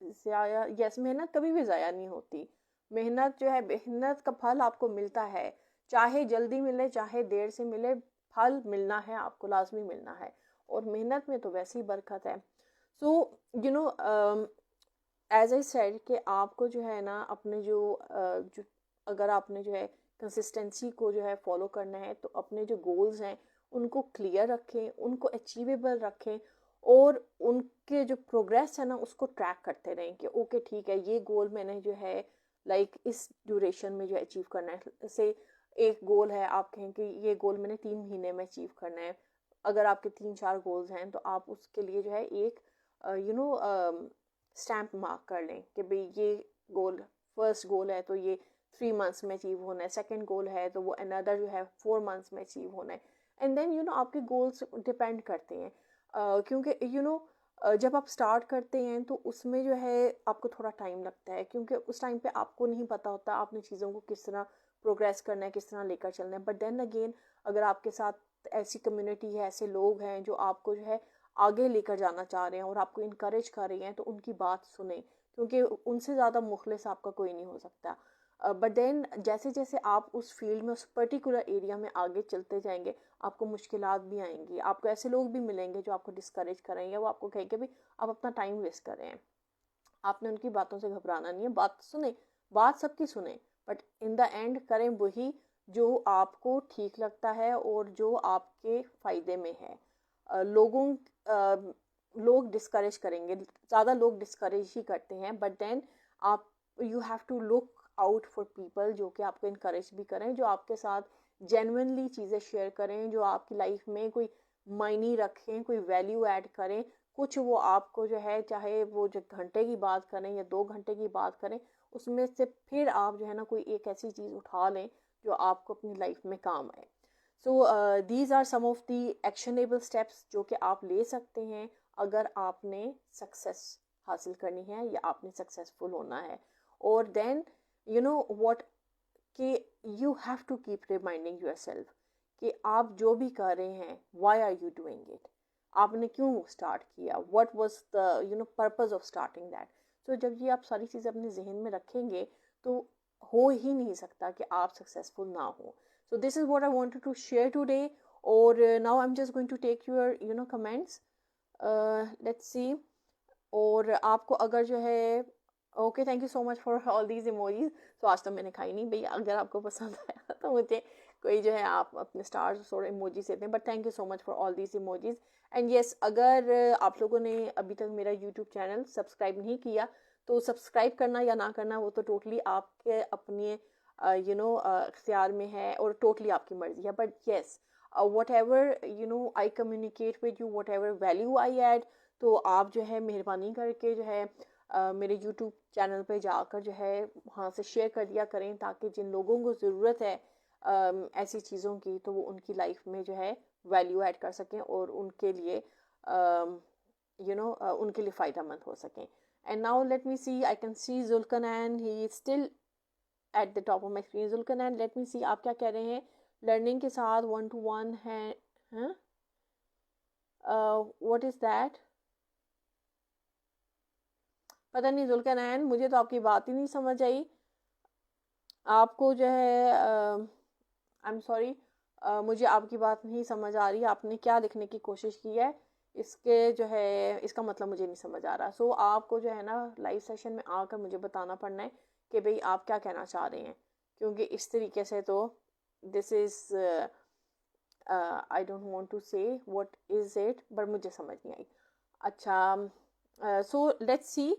ज़ाया, यस, मेहनत कभी भी ज़ाया नहीं होती. मेहनत जो है, मेहनत का फल आपको मिलता है, चाहे जल्दी मिले चाहे देर से मिले, फल मिलना है आपको, लाजमी मिलना है. और मेहनत में तो वैसे ही बरकत है. सो एज आई सेड कि आपको जो है ना अपने जो अगर आपने जो है कंसिस्टेंसी को जो है फॉलो करना है तो अपने जो गोल्स हैं उनको क्लियर रखें, उनको अचीवेबल रखें, और उनके जो प्रोग्रेस है ना उसको ट्रैक करते रहें कि ओके ठीक है ये गोल मैंने जो है इस ड्यूरेशन में जो अचीव करना है. जैसे एक गोल है, आप कहें कि ये गोल मैंने 3 महीने में अचीव करना है. अगर आपके 3-4 गोल्स हैं तो आप उसके लिए जो है एक स्टैम्प मार्क कर लें कि भाई ये गोल, फर्स्ट गोल है तो ये 3 मंथ्स में अचीव होना है, सेकंड गोल है तो वो अनदर जो है 4 मंथ्स में अचीव होना है. एंड देन आपके गोल्स डिपेंड करते हैं, क्योंकि जब आप स्टार्ट करते हैं तो उसमें जो है आपको थोड़ा टाइम लगता है, क्योंकि उस टाइम पे आपको नहीं पता होता आपने चीज़ों को किस तरह प्रोग्रेस करना है, किस तरह लेकर चलना है. बट देन अगेन अगर आपके साथ ऐसी कम्युनिटी है, ऐसे लोग हैं जो आपको जो है आगे लेकर जाना चाह रहे हैं और आपको इनकरेज कर रहे हैं, तो उनकी बात सुने, क्योंकि उनसे ज़्यादा मुखलिस आपका कोई नहीं हो सकता. बट देन जैसे जैसे आप उस फील्ड में, उस पर्टिकुलर एरिया में आगे चलते जाएंगे, आपको मुश्किलात भी आएंगी, आपको ऐसे लोग भी मिलेंगे जो आपको डिस्करेज करेंगे, वो आपको कहेंगे भी आप अपना टाइम वेस्ट कर रहे हैं. आपने उनकी बातों से घबराना नहीं है, बात सुने, बात सबकी सुने, बट इन द एंड करें वही जो आपको ठीक लगता है और जो आपके फ़ायदे में है. लोग डिस्करेज करेंगे, ज़्यादा लोग डिस्करेज ही करते हैं, बट देन आप you have to look out for people जो कि आपको इनकरेज भी करें, जो आपके साथ जेन्युइनली चीज़ें शेयर करें, जो आपकी लाइफ में कोई मायने रखें, कोई वैल्यू ऐड करें. कुछ वो आपको जो है, चाहे वो जो घंटे की बात करें या 2 घंटे की बात करें, उसमें से फिर आप जो है ना कोई एक ऐसी चीज़ उठा लें जो आपको अपनी लाइफ में काम आए. So these are some of the actionable steps जो कि आप ले सकते हैं अगर आपने सक्सेस हासिल करनी है या आपने सक्सेसफुल होना है. और देन व्हाट कि you have to keep reminding yourself कि आप जो भी कर रहे हैं, why are you doing it. आपने क्यों स्टार्ट किया, what was the purpose of starting that. So जब ये आप सारी चीज़ें अपने जहन में रखेंगे तो हो ही नहीं सकता कि आप सक्सेसफुल ना हो। So this is what I wanted to share today. और now I am just going to take your comments, let's see. और आपको अगर जो है, okay, thank you so much for all these emojis. तो आज तो मैंने खाई नहीं भैया, अगर आपको पसंद आया तो मुझे कोई जो है आप अपने स्टार्स और इमोजीज देते हैं, but thank you so much for all these emojis. And yes, अगर आप लोगों ने अभी तक मेरा यूट्यूब चैनल सब्सक्राइब नहीं किया तो सब्सक्राइब करना या ना करना वो तो टोटली आपके अपने इख्तियार में है और टोटली आपकी मर्जी है। But yes, whatever I communicate with you, whatever value I add, तो आप जो है मेहरबानी करके जो है मेरे यूट्यूब चैनल पे जाकर जो है वहाँ से शेयर कर दिया करें, ताकि जिन लोगों को ज़रूरत है ऐसी चीज़ों की, तो वो उनकी लाइफ में जो है वैल्यू ऐड कर सकें और उनके लिए उनके लिए फ़ायदा मंद हो सकें। And now let me see, I can see Zulkarnain, he is still at the top of my screen. Zulkarnain, let me see आप क्या कह रहे हैं, लर्निंग के साथ 1-to-1 है, व्हाट इज़ दैट? पता नहीं जुल्कनैन, मुझे तो आपकी बात ही नहीं समझ आई। आपको जो है आई एम सॉरी, मुझे आपकी बात नहीं समझ आ रही, आपने क्या लिखने की कोशिश की है इसके जो है इसका मतलब मुझे नहीं समझ आ रहा। सो आपको जो है ना लाइव सेशन में आकर मुझे बताना पड़ना है कि भाई आप क्या कहना चाह रहे हैं, क्योंकि इस तरीके से तो this is I don't want to say what is it, but मुझे समझ नहीं आई। अच्छा, सो लेट्स सी,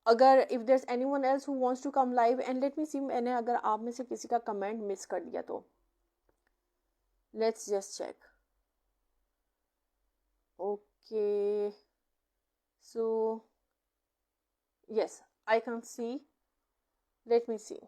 अगर if there is anyone else who wants to come live, and let me see, मैंने अगर आप में से किसी का कमेंट मिस कर दिया तो let's just check. Okay, so yes, I can see, let me see.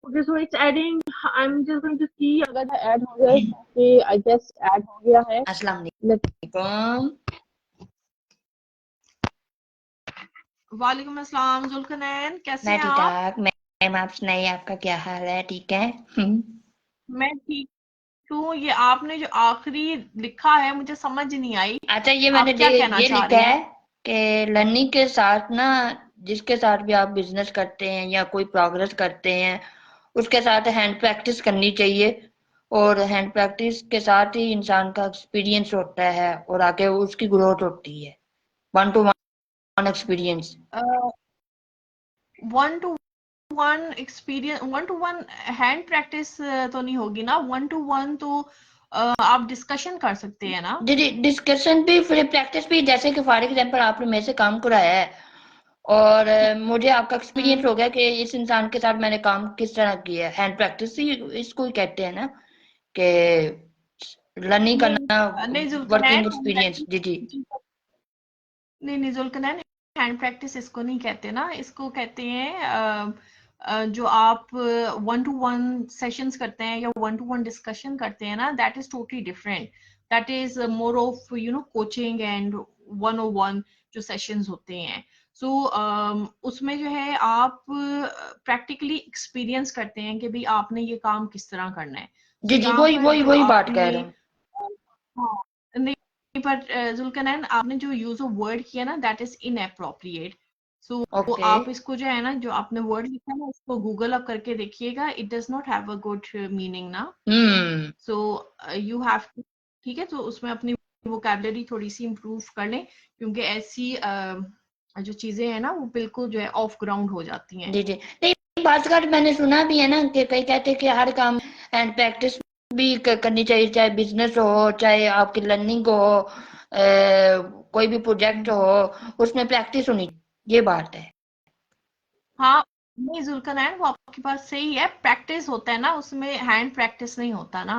Okay, so it's adding. I'm just going to see अगर the add हो गया, कि I guess add हो गया है। अस्सलाम Let's वालेकुम। वालेकुम अस्सलाम जुल्कनैन, कैसे मैं हैं ठीक आप? ठाक। मैम आप सुनाइए, आपका क्या हाल है? ठीक है? मैं ठीक हूँ। ये आपने जो आखिरी लिखा है मुझे समझ नहीं आई, अच्छा, ये मैंने आप क्या कहना ये चाह लिखा रहे है हैं? कि लर्निंग के साथ ना, जिसके साथ भी आप बिजनेस करते हैं या कोई प्रोग्रेस करते हैं, उसके साथ हैंड प्रैक्टिस करनी चाहिए। और हैंड प्रैक्टिस के साथ ही इंसान का एक्सपीरियंस होता है और आगे उसकी ग्रोथ होती है। 1-to-1 experience. 1-to-1 experience, 1-to-1 hand practice तो नहीं होगी ना? 1-to-1 तो आप डिस्कशन कर सकते हैं ना? डिस्कशन भी फिर प्रैक्टिस भी, जैसे कि फॉर एग्जांपल आपने मेरे से काम कराया है और मुझे आपका हम्म, एक्सपीरियंस हो गया कि इस इंसान के साथ मैंने काम किस तरह किया है। हैंड प्रैक्टिस ही इसको ही कहते हैं ना, कि लर्निंग नहीं करना, नहीं वर्किंग जुल्कनैन, एक्सपीरियंस। जी जी। नहीं नहीं जुल्कनैन, हैंड प्रैक्टिस इसको नहीं कहते ना, इसको कहते हैं जो आप 1-to-1 सेशंस करते हैं या 1-to-1 डिस्कशन करते हैं ना, that is totally different. That is more of coaching and 101 जो सेशंस होते हैं। सो उसमें जो है आप प्रैक्टिकली एक्सपीरियंस करते हैं कि भाई आपने ये काम किस तरह करना है। सो जी जी, यहाँ वही पर वही जो वही बात कह आपने रहा हूँ। हाँ, नहीं पर जुल्कनैन, आपने जो यूज ऑफ वर्ड किया ना, that is inappropriate. So okay. आप इसको जो है ना, जो आपने वर्ड लिखा है ना, इसको गूगल अप करके देखिएगा, it does not have a good meaning ना। हम्म। सो यू हैव, ठीक है, तो उसमें अपनी वोकैबुलरी थोड़ी सी इम्प्रूव कर लें, क्योंकि ऐसी जो चीजें हैं ना वो बिल्कुल जो है ऑफ ग्राउंड हो जाती हैं। जी जी। नहीं, बात मैंने सुना भी है ना कि कई कहते हैं कि हर काम हैंड प्रैक्टिस भी करनी चाहिए, चाहे बिजनेस हो, चाहे आपकी लर्निंग हो, कोई भी प्रोजेक्ट हो, उसमें प्रैक्टिस होनी, ये बात है। हाँ, नहीं जुल्कनैन, वो आपकी बात सही है, प्रैक्टिस होता है ना उसमें, हैंड प्रैक्टिस नहीं होता ना।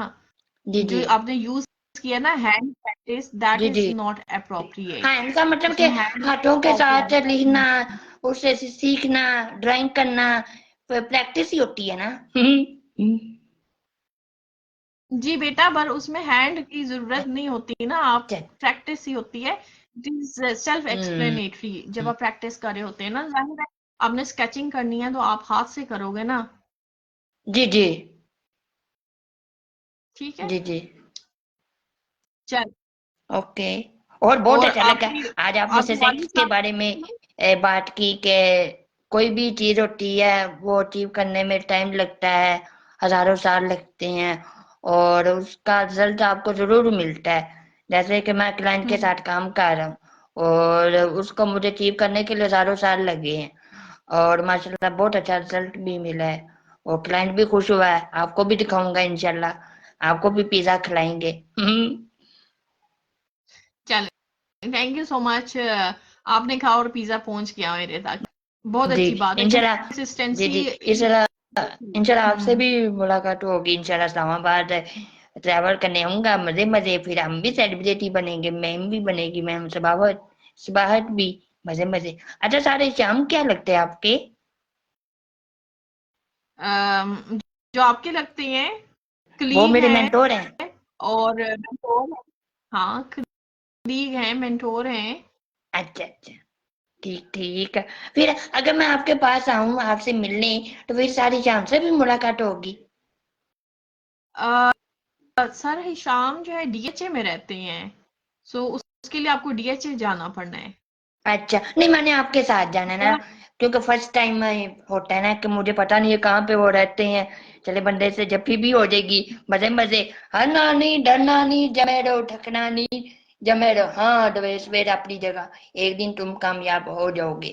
जी जी। जो आपने यूज किया ना hand practice, that G is G. Not हाँ, अप्रोप्रिएट। इनका मतलब कि उसमें हैंड हाथों के साथ लिखना, हम्म, उससे सीखना, ड्राइंग करना, प्रैक्टिस ही होती है ना। जी बेटा, पर उसमें हैंड की जरूरत नहीं होती ना, आप अच्छा। प्रैक्टिस ही होती है। It is self hmm. Explanatory. जब आप प्रैक्टिस कर रहे होते हैं ना, जाहिर है आपने स्केचिंग करनी है तो आप हाथ से करोगे ना। जी जी। ठीक है। जी जी। चल। ओके। और बहुत और अच्छा लगा आपकी आज आपने आपके सक्सेस वालिद के साहब। बारे में बात की कि कोई भी चीज होती है वो अचीव करने में टाइम लगता है, हजारों साल लगते हैं, और उसका रिजल्ट आपको जरूर मिलता है। जैसे कि मैं क्लाइंट के हम्म। साथ काम कर रहा हूँ, और उसको मुझे अचीव करने के लिए हजारों साल लगे हैं, और माशाल्लाह बहुत अच्छा रिजल्ट भी मिला है, और क्लाइंट भी खुश हुआ है। आपको भी दिखाऊंगा इंशाल्लाह, आपको भी पिज्जा खिलाएंगे। चले, थैंक यू सो मच। आपने कहा और पिज्जा पहुंच गया मेरे तक। बहुत जी अच्छी बात है। इंशाल्लाह। जी कंसिस्टेंसी। जी। इंशाल्लाह। इंशाल्लाह आपसे हम्म। भी मुलाकात होगी इंशाल्लाह। इस्लामाबाद ट्रैवल करने आऊंगा, मजे मजे, फिर हम भी सेलिब्रिटी बनेंगे, मैम भी बनेगी, मैम सबाहत, सबाहत भी, मजे मजे। अच्छा, सारे शाम क्या लगते हैं आपके? जो आपके लगते हैं, वो कलीग मेरे हैं मेंटोर हैं। और मेंटोर हैं। हाँ, कलीग हैं, मेंटोर हैं। अच्छा अच्छा। ठीक ठीक है। फिर अगर मैं आपके पास आऊं आपसे मिलने, तो फिर सारी शाम से भी मुलाकात होगी। सर हिशाम जो है डीएचए में रहते हैं। उसके लिए आपको डीएचए जाना पड़ना है। अच्छा, नहीं मैंने आपके साथ जाना है ना, क्योंकि फर्स्ट टाइम होता है ना कि मुझे पता नहीं है कहाँ पे वो रहते हैं। चले बंदे से जब भी हो जाएगी, मजे मजे। हरना नहीं डरना नहीं, जमे रहो ठकना नहीं, जमे रहो हाँ दवेश वेर अपनी जगह, एक दिन तुम कामयाब हो जाओगे।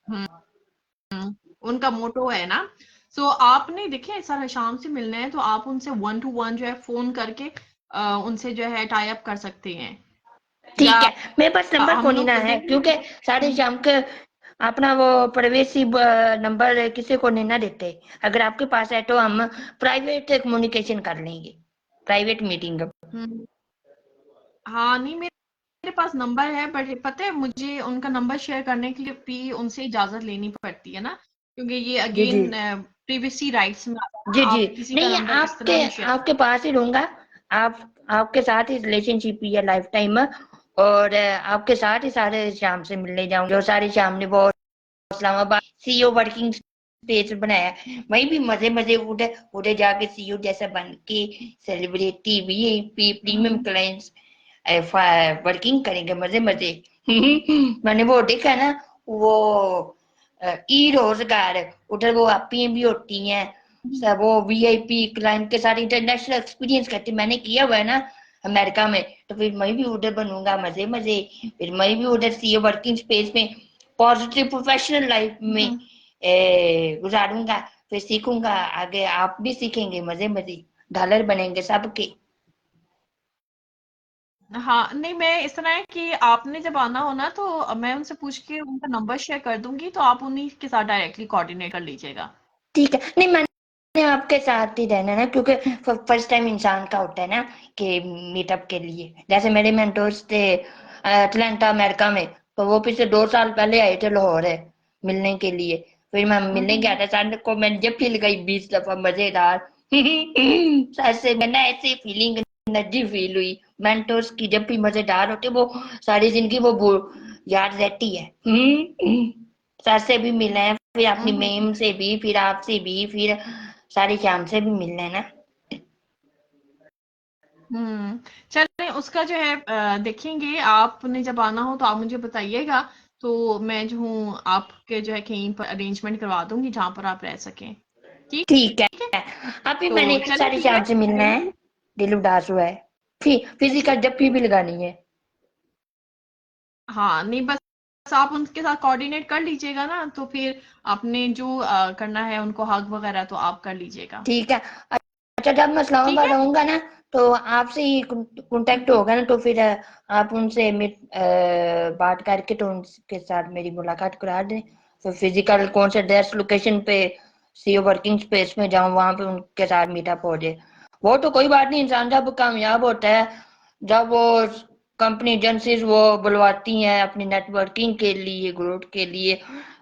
हम्म। उनका मोटो है ना। आपने देखिए सर हिशाम से मिलना है तो आप उनसे 1 to 1 जो है फोन करके उनसे जो है टाई अप कर सकते हैं। या ठीक है। मेरे पास नंबर हम कौन ही ना लोग है, देखिए। क्योंकि सारे शाम के अपना वो प्रवेशी नंबर किसी को नहीं ना देते। अगर आपके पास है तो हम प्राइवेट कम्युनिकेशन कर लेंगे, प्राइवेट मीटिंग। हम्म। हाँ, नहीं मेरे पास नंबर है, बट पता है मुझे उनका नंबर शेयर करने के लिए भी उनसे इजाजत लेनी पड़ती है ना, क्योंकि ये जी जी। अगेन प्रिवेसी राइट्स में आता है जी ना, जी। आप किसी का नहीं, नंबर इस आपके तरह नहीं शेयर। आपके पास ही रहूंगा। आप आपके साथ ही रिलेशनशिप ही है लाइफ टाइम, और आपके साथ ही सारे शाम से मिलने जाऊंगे, और सारी शाम ने वो इस्लामाबाद सीईओ वर्किंग स्पेस बनाया है। वहीं भी मजे मजे उधर उधर जाके सीईओ जैसा बन के सेलिब्रिटी वीआईपी प्रीमियम हम्म। क्लाइंट्स वर्किंग करेंगे, मजे मजे। मैंने वो देखा ना, वो ई रोजगार, उधर वो आपी भी होती हैं सब, वो वीआईपी क्लाइंट के साथ इंटरनेशनल एक्सपीरियंस करते, मैंने किया हुआ है ना अमेरिका में। तो फिर मैं भी उधर बनूंगा, मजे मजे। फिर मैं भी उधर सीईओ वर्किंग स्पेस में पॉजिटिव प्रोफेशनल लाइफ में हम्म। गुजारूंगा। फिर सीखूंगा, आगे आप भी सीखेंगे, मजे मजे, डॉलर बनेंगे सबके। हाँ, नहीं मैं इस तरह है कि आपने जब आना हो ना तो मैं उनसे पूछ के उनका नंबर शेयर कर दूंगी, तो आप उन्हीं के साथ डायरेक्टली कोऑर्डिनेट कर लीजिएगा। ठीक है। नहीं, मैंने आपके साथ ही रहना ना, क्योंकि फर्स्ट टाइम इंसान का होता है ना कि मीटअप के लिए, जैसे मेरे मेंटोर्स थे अटलांटा अमेरिका में, तो वो पिछले 2 साल पहले आए थे लाहौर है मिलने के लिए। फिर मैं मिलने गया हम्म। था, सर को मैंने जब फील गई 20 दफा, मजेदार। सर से मैंने ऐसी फीलिंग, एनर्जी फील हुई मेंटोर्स की, जब भी मजेदार होते वो सारी जिंदगी वो याद रहती है। सर से भी मिले हैं, फिर अपनी हम्म। मेम से भी, फिर आपसे भी, फिर सारी शाम से भी मिलना है ना। हम्म। चलें, उसका जो है देखेंगे। आपने जब आना हो तो आप मुझे बताइएगा, तो मैं जो हूँ आपके जो है कहीं पर अरेंजमेंट करवा दूंगी जहां पर आप रह सकें। ठीक ठीक है। है। अभी तो मैंने चलें सारी ठीक है। शाम से मिलना है, दिल उदास हुआ है, फिजिकल जप्फी भी लगानी है। हाँ, नहीं बस आप उनके साथ कोऑर्डिनेट कर लीजिएगा ना, तो फिर आपने जो करना है उनको हग वगैरह तो आप कर लीजिएगा। ठीक है। अच्छा, जब मैं ठीक इस्लामाबाद है। आऊंगा ना, तो आपसे ही कांटेक्ट होगा ना, तो फिर आप उनसे बात करके तो उनके साथ मेरी मुलाकात करा दें। तो फिजिकल कौन से ड्रेस लोकेशन पे सीओ वर्किंग स्पेस में जाऊं, वहां पे उनके साथ मीटअप हो जाए। वो तो कोई बात नहीं, इंसान जब कामयाब होता है, जब वो कंपनी एजेंसीज वो बुलवाती हैं अपनी नेटवर्किंग के लिए, ग्रोथ के लिए,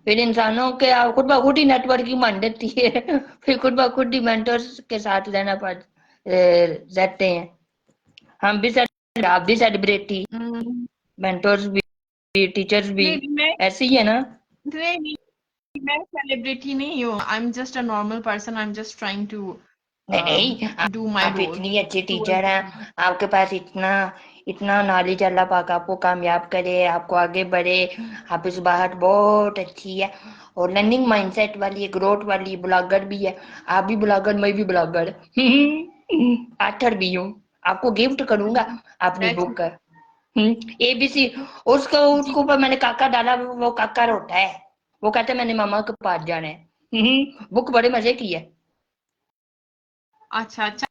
फिर इंसानों के खुद ब खुद ही नेटवर्किंग बन जाती है। फिर खुद ब खुद ही मेंटर्स के साथ रहते हैं। हम भी आप भी सेलिब्रिटी, हम्म, मेंटर्स भी, टीचर्स भी, नहीं मैं ऐसे ही है ना? नहीं मैं सेलिब्रिटी नहीं हूँ, I am just a normal person, I am just trying to नहीं नहीं, डू माई आप रोल इतनी अच्छी टीचर टूवर्ड्स। हैं, आपके पास इतना इतना नॉलेज, अल्लाह पाक आपको कामयाब करे, आपको आगे बढ़े। आप इस बात बहुत अच्छी है, और लर्निंग माइंडसेट वाली है, ग्रोथ वाली, ब्लॉगर भी है। आप भी ब्लॉगर, मैं भी ब्लॉगर, ऑथर भी हूँ। आपको गिफ्ट करूंगा अपनी बुक, एबीसी। उसको जी, उसको ऊपर मैंने काका डाला, वो काका रोता है, वो कहते मैंने मामा के पास जाना है। बुक बड़े मजे की है। अच्छा अच्छा,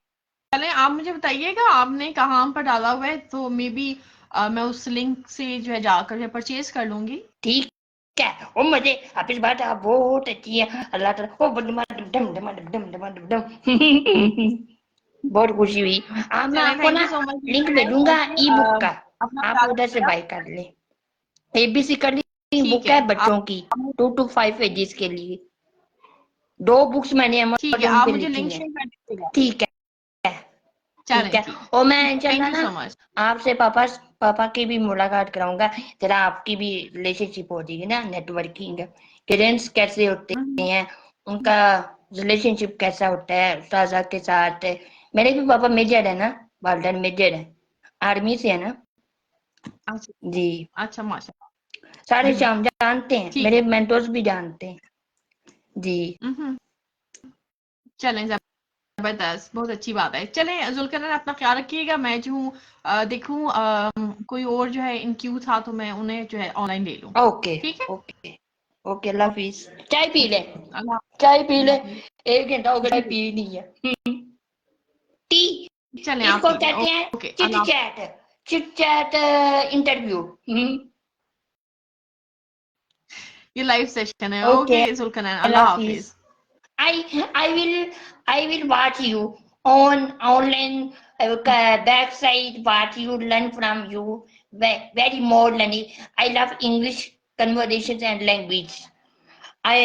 चले आप मुझे बताइएगा आपने कहाँ पर डाला हुआ है, तो मे बी मैं उस लिंक से जो है जाकर परचेज कर लूंगी। ठीक है, ओ मजे, आप इस बात आप बहुत अच्छी है, अल्लाह ताला। ओ डम डम डम डम डम डम डम डम। बहुत खुशी हुई। मैं चले, आपको थैंक ना यू सो मच। लिंक भेजूंगा ई बुक का, अपना आप ख्याल उधर से रखिएगा। बाय कर ले। एबीसी कर ली ठीक बुक है है आप, बच्चों की, 2 to 5 पेजेस के लिए। 2 बुक्स मैंने ठीक है अमेज़न आप पे मुझे लिखी लिंक हैं। शेयर कर दीजिएगा। ठीक है, ठीक चलें है। ठीक है, और मैं थैंक इंशाल्लाह यू ना सो मच। आपसे पापा पापा की भी मुलाकात कराऊंगा, जरा आपकी भी रिलेशनशिप हो जाएगी ना, नेटवर्किंग। पेरेंट्स कैसे होते हैं, उनका रिलेशनशिप कैसा होता है उस्ताजा के साथ। मेरे भी पापा मेजर है ना, वाल्डन मेजर है, आर्मी से है ना। अच्छा जी, अच्छा, माशाल्लाह। सारे हम्म, शाम जानते हैं, ठीक मेरे है। मेंटोर्स भी जानते हैं। जी। हम्म, चलें, जबरदस्त, बहुत अच्छी बात है। चलें जुल्करनैन, अपना ख्याल रखिएगा। मैं जो हूँ देखूँ कोई और जो है इन क्यू था तो मैं उन्हें जो है ऑनलाइन ले लूँ। ओके, ठीक है, ओके, ओके, अल्लाह हाफिज। चाय पी ले, अल्लाह चाय पी ले। हाफ़िज़। 1 घंटा हो गया, जी चाय पी नहीं है। टी, चलें, आप इसको पी लें। कहते हैं ओके, चिट अल्लाह। Chat, chit chat interview. ये लाइव सेशन है। ओके, ओके जुल्करनैन, अल्लाह अल्लाह हाफिज। हाफ़िज़। I will watch you on online backside, what you learn from you. Very more learning. I love English conversations and language. I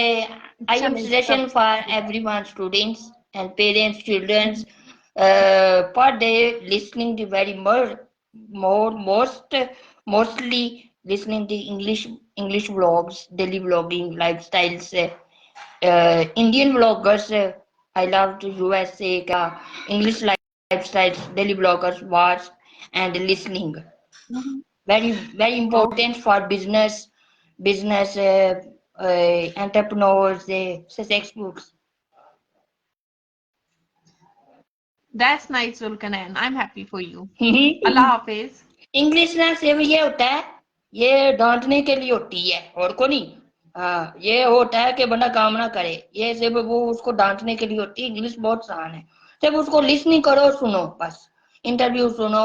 am चलें, suggestion for everyone, students and parents, children, for they listening to very mostly listening to English vlogs, daily vlogging, lifestyles, Indian vloggers. I love to USA का English lifestyles, daily vloggers watch and listening. Very okay, important for business entrepreneurs, success books. That's nice Zulkarnain, I am happy for you. अल्लाह हाफ़िज़। English ना सिर्फ ये होता है, ये डांटने के लिए होती है और को नहीं। हाँ, ये होता है कि बंदा काम ना करे, ये सिर्फ वो उसको डांटने के लिए होती है। इंग्लिश बहुत आसान है, सिर्फ उसको लिसनिंग करो, सुनो बस। इंटरव्यू सुनो,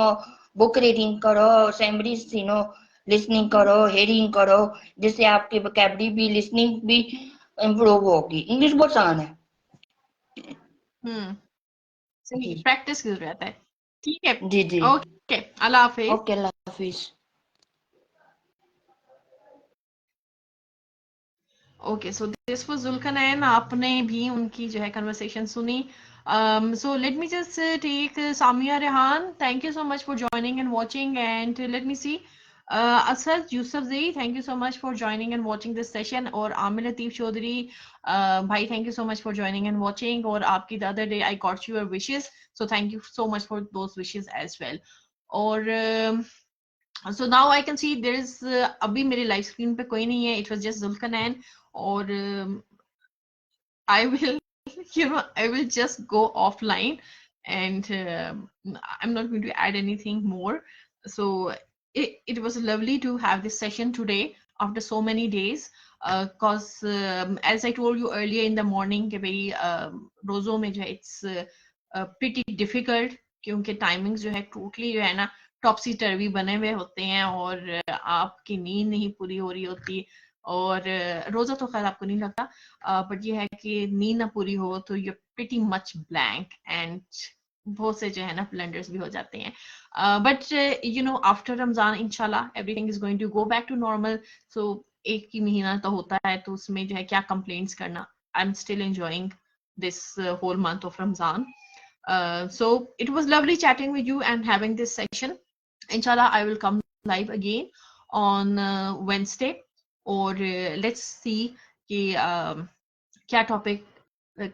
बुक रीडिंग करो, सेमरीज सुनो, लिसनिंग करो, हेयरिंग करो, जिससे आपकी वोकैबुलरी भी, लिसनिंग भी इम्प्रूव होगी। इंग्लिश बहुत आसान है। हम्म, सही, जी, प्रैक्टिस की ज़रूरत है। ठीक है, जी, जी। ओके, अल्लाह हाफ़िज़। ओके, अल्लाह हाफिज। Okay, so this was Zulqarnain, आपने भी उनकी जो है कन्वर्सेशन सुनी। So let me just take Samia Rehan. Thank you so much for joining and watching. And let me see. Asad Yusufzai, thank you so much for joining and watching this session. और आमिर लतीफ चौधरी, भाई, thank you so much for joining and watching. और आपकी the other day I got your wishes, so thank you so much for those wishes as well. और so now I can see there is अभी मेरे live screen पे कोई नहीं है. It was just Zulkarnain. और I will, I will just go offline, and I'm not going to add anything more. So it was lovely to have this session today after so many days. Because as I told you earlier in the morning, कि भाई रोजों में जो है it's pretty difficult, क्योंकि timings जो है totally जो है ना टॉपसी टर्वी बने हुए होते हैं, और आपकी नींद नहीं पूरी हो रही होती, और रोजा तो खैर आपको नहीं लगता, बट ये है कि नींद ना पूरी हो तो you pretty much blank, and बहुत से जो है ना ब्लंडर्स भी हो जाते हैं. But you know after Ramzan इंशाल्लाह everything is going to go back to normal. So एक ही महीना तो होता है, तो उसमें जो है क्या कंप्लेंट्स करना. I am still enjoying this whole month of Ramzan. So it was lovely chatting with you and having this session. Inshallah, I will come live again on Wednesday. Or let's see कि क्या topic,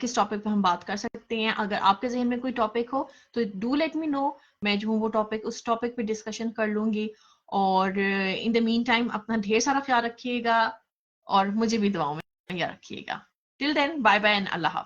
किस topic पे हम बात कर सकते हैं. अगर आपके जहन में कोई टॉपिक हो तो डू लेट मी नो. मैं जो हूँ वो टॉपिक, उस टॉपिक पे डिस्कशन कर लूंगी. और इन द मीन टाइम अपना ढेर सारा ख्याल रखिएगा और मुझे भी दुआओं में याद रखिएगा. Till then, bye bye and अल्लाह हाफ़िज़.